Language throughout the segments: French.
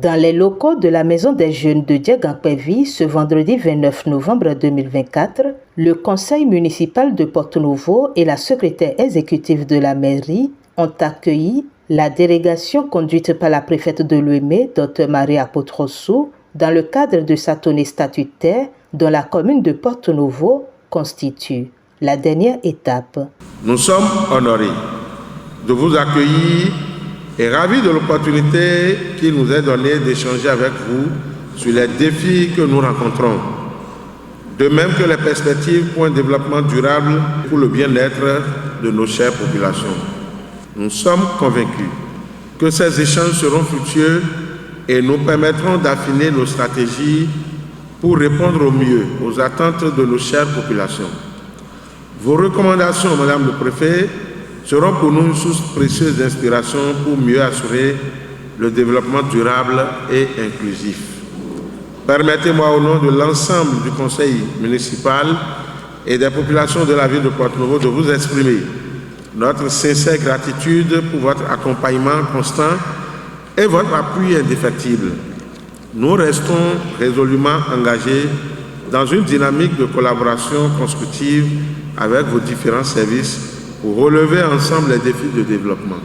Dans les locaux de la Maison des Jeunes de Diagankpevi, ce vendredi 29 novembre 2024, le conseil municipal de Porto-Novo et la secrétaire exécutive de la mairie ont accueilli la délégation conduite par la préfète de l'Ouémé, Dr Maria Potrosu, dans le cadre de sa tournée statutaire dont la commune de Porto-Novo constitue la dernière étape. Nous sommes honorés de vous accueillir et ravis de l'opportunité qu'il nous est donnée d'échanger avec vous sur les défis que nous rencontrons, de même que les perspectives pour un développement durable pour le bien-être de nos chères populations. Nous sommes convaincus que ces échanges seront fructueux et nous permettront d'affiner nos stratégies pour répondre au mieux aux attentes de nos chères populations. Vos recommandations, Madame le Préfet, seront pour nous une source précieuse d'inspiration pour mieux assurer le développement durable et inclusif. Permettez-moi au nom de l'ensemble du conseil municipal et des populations de la ville de Porto-Novo de vous exprimer notre sincère gratitude pour votre accompagnement constant et votre appui indéfectible. Nous restons résolument engagés dans une dynamique de collaboration constructive avec vos différents services pour relever ensemble les défis de développement.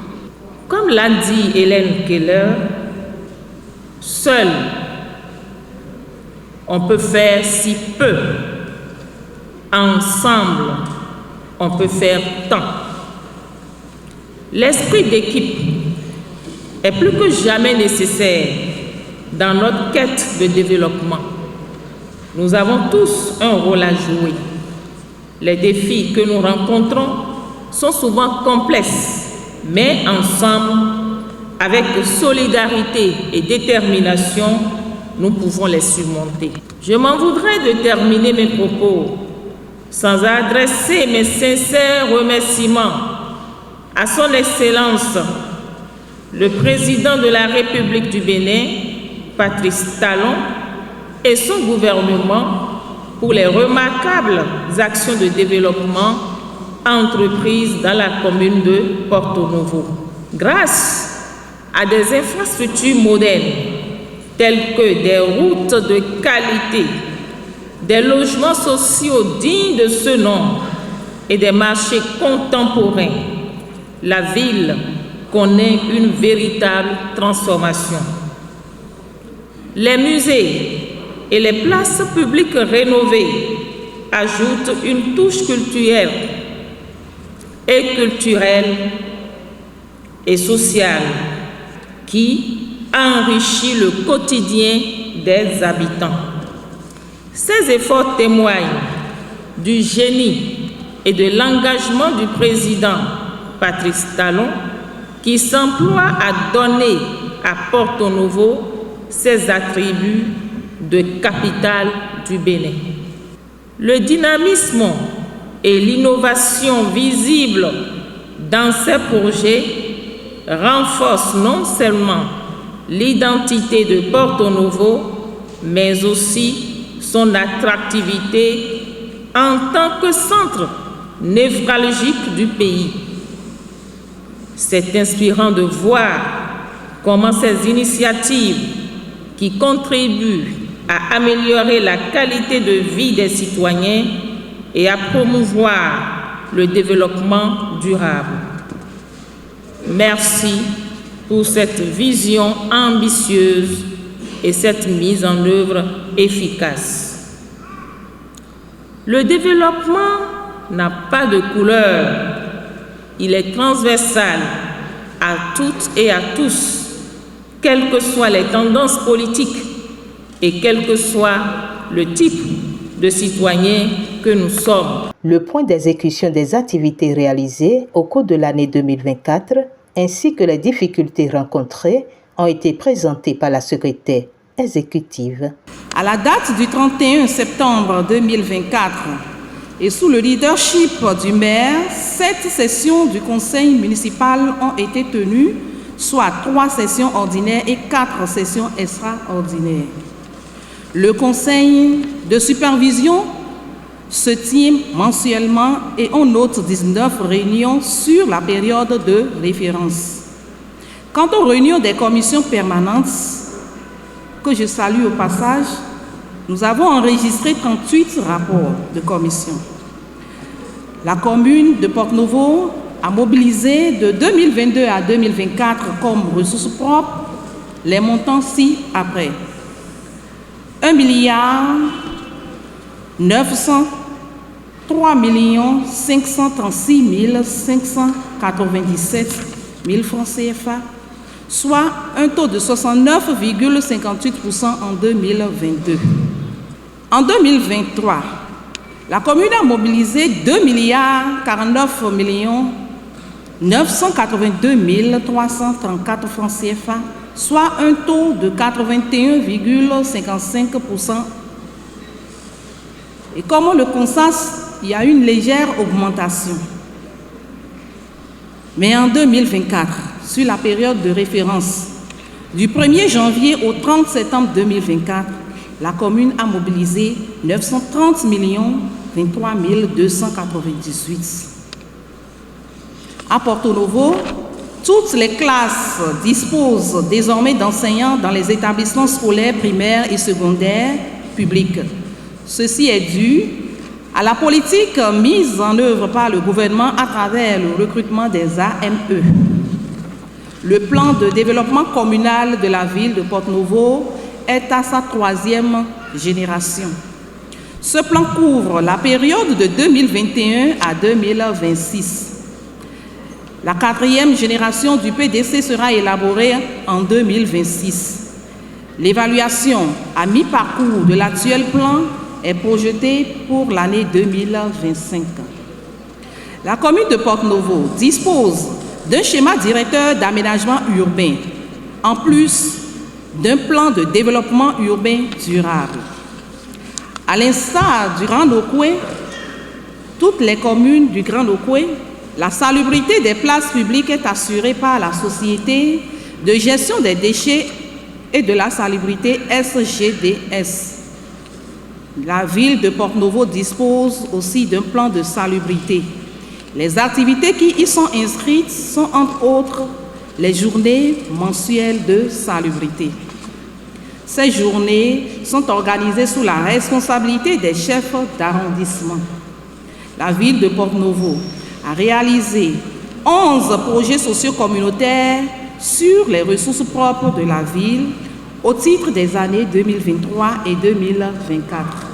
Comme l'a dit Hélène Keller, seul on peut faire si peu. Ensemble, on peut faire tant. L'esprit d'équipe est plus que jamais nécessaire dans notre quête de développement. Nous avons tous un rôle à jouer. Les défis que nous rencontrons sont souvent complexes, mais ensemble, avec solidarité et détermination, nous pouvons les surmonter. Je m'en voudrais de terminer mes propos sans adresser mes sincères remerciements à son Excellence, le Président de la République du Bénin, Patrice Talon, et son gouvernement pour les remarquables actions de développement entreprises dans la commune de Porto-Novo. Grâce à des infrastructures modernes telles que des routes de qualité, des logements sociaux dignes de ce nom et des marchés contemporains, la ville connaît une véritable transformation. Les musées et les places publiques rénovées ajoutent une touche culturelle et sociale qui enrichit le quotidien des habitants. Ces efforts témoignent du génie et de l'engagement du président Patrice Talon qui s'emploie à donner à Porto-Novo ses attributs de capitale du Bénin. Le dynamisme et l'innovation visibles dans ces projets renforcent non seulement l'identité de Porto-Novo, mais aussi son attractivité en tant que centre névralgique du pays. C'est inspirant de voir comment ces initiatives qui contribuent à améliorer la qualité de vie des citoyens et à promouvoir le développement durable. Merci pour cette vision ambitieuse et cette mise en œuvre efficace. Le développement n'a pas de couleur, il est transversal à toutes et à tous, quelles que soient les tendances politiques et quel que soit le type de citoyens que nous sommes. Le point d'exécution des activités réalisées au cours de l'année 2024 ainsi que les difficultés rencontrées ont été présentées par la secrétaire exécutive. À la date du 31 septembre 2024 et sous le leadership du maire, 7 sessions du conseil municipal ont été tenues, soit 3 sessions ordinaires et 4 sessions extraordinaires. Le conseil de supervision se tient mensuellement et on note 19 réunions sur la période de référence. Quant aux réunions des commissions permanentes, que je salue au passage, nous avons enregistré 38 rapports de commission. La commune de Porto-Novo a mobilisé de 2022 à 2024 comme ressources propres les montants ci-après. 1 milliard 903 536 597 000 francs CFA, soit un taux de 69,58% en 2022. En 2023, la commune a mobilisé 2 milliards 49 982 334 francs CFA, soit un taux de 81,55%. Et comme on le constate, il y a une légère augmentation. Mais en 2024, sur la période de référence, du 1er janvier au 30 septembre 2024, la commune a mobilisé 930 23 298. À Porto-Novo, toutes les classes disposent désormais d'enseignants dans les établissements scolaires primaires et secondaires publics. Ceci est dû à la politique mise en œuvre par le gouvernement à travers le recrutement des AME. Le plan de développement communal de la ville de Porto-Novo est à sa 3e génération. Ce plan couvre la période de 2021 à 2026. La 4e génération du PDC sera élaborée en 2026. L'évaluation à mi-parcours de l'actuel plan est projetée pour l'année 2025. La commune de Porto-Novo dispose d'un schéma directeur d'aménagement urbain, en plus d'un plan de développement urbain durable. À l'instar du Grand Okoué, toutes les communes du Grand Okoué, la salubrité des places publiques est assurée par la Société de gestion des déchets et de la salubrité SGDS. La ville de Porto-Novo dispose aussi d'un plan de salubrité. Les activités qui y sont inscrites sont entre autres les journées mensuelles de salubrité. Ces journées sont organisées sous la responsabilité des chefs d'arrondissement. La ville de Porto-Novo a réalisé 11 projets sociocommunautaires sur les ressources propres de la ville au titre des années 2023 et 2024.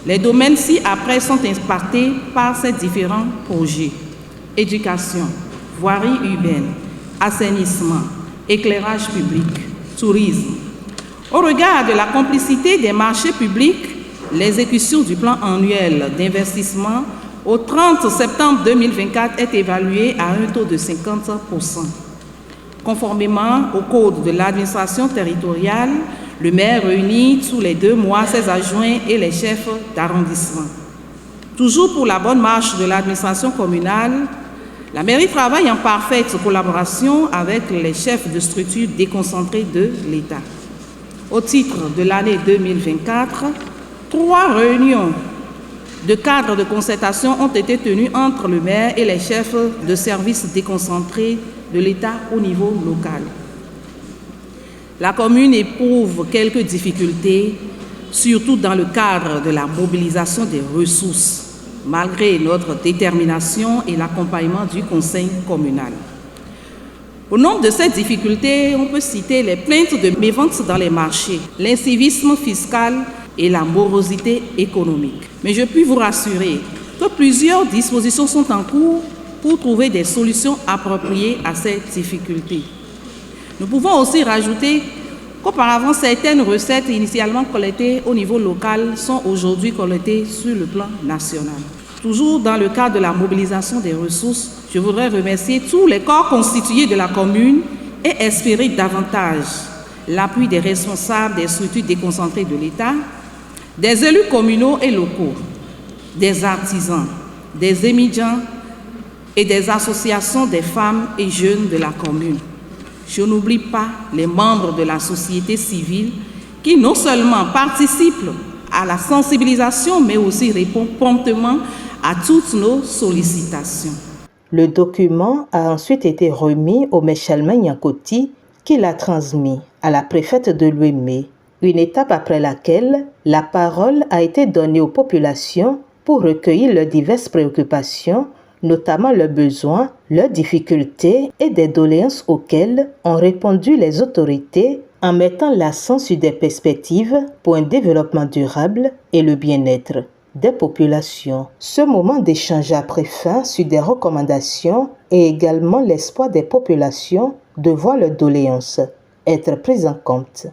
Les domaines ci-après sont impactés par ces différents projets: éducation, voirie urbaine, assainissement, éclairage public, tourisme. Au regard de la complicité des marchés publics, l'exécution du plan annuel d'investissement au 30 septembre 2024 est évaluée à un taux de 50%. Conformément au code de l'administration territoriale, le maire réunit tous les 2 mois ses adjoints et les chefs d'arrondissement. Toujours pour la bonne marche de l'administration communale, la mairie travaille en parfaite collaboration avec les chefs de structures déconcentrées de l'État. Au titre de l'année 2024, 3 réunions de cadres de concertation ont été tenues entre le maire et les chefs de services déconcentrés de l'État au niveau local. La commune éprouve quelques difficultés, surtout dans le cadre de la mobilisation des ressources, malgré notre détermination et l'accompagnement du conseil communal. Au nombre de ces difficultés, on peut citer les plaintes de méventes dans les marchés, l'incivisme fiscal et la morosité économique. Mais je puis vous rassurer que plusieurs dispositions sont en cours pour trouver des solutions appropriées à ces difficultés. Nous pouvons aussi rajouter qu'auparavant, certaines recettes initialement collectées au niveau local sont aujourd'hui collectées sur le plan national. Toujours dans le cadre de la mobilisation des ressources, je voudrais remercier tous les corps constitués de la commune et espérer davantage l'appui des responsables des structures déconcentrées de l'État, des élus communaux et locaux, des artisans, des étudiants et des associations des femmes et jeunes de la commune. Je n'oublie pas les membres de la société civile qui non seulement participent à la sensibilisation, mais aussi répondent promptement à toutes nos sollicitations. Le document a ensuite été remis au maire Chalmin Yankoti, qu'il a transmis à la préfète de Lomé, une étape après laquelle la parole a été donnée aux populations pour recueillir leurs diverses préoccupations, notamment leurs besoins, leurs difficultés et des doléances auxquelles ont répondu les autorités en mettant l'accent sur des perspectives pour un développement durable et le bien-être des populations. Ce moment d'échange a pris fin sur des recommandations et également l'espoir des populations de voir leurs doléances être prises en compte.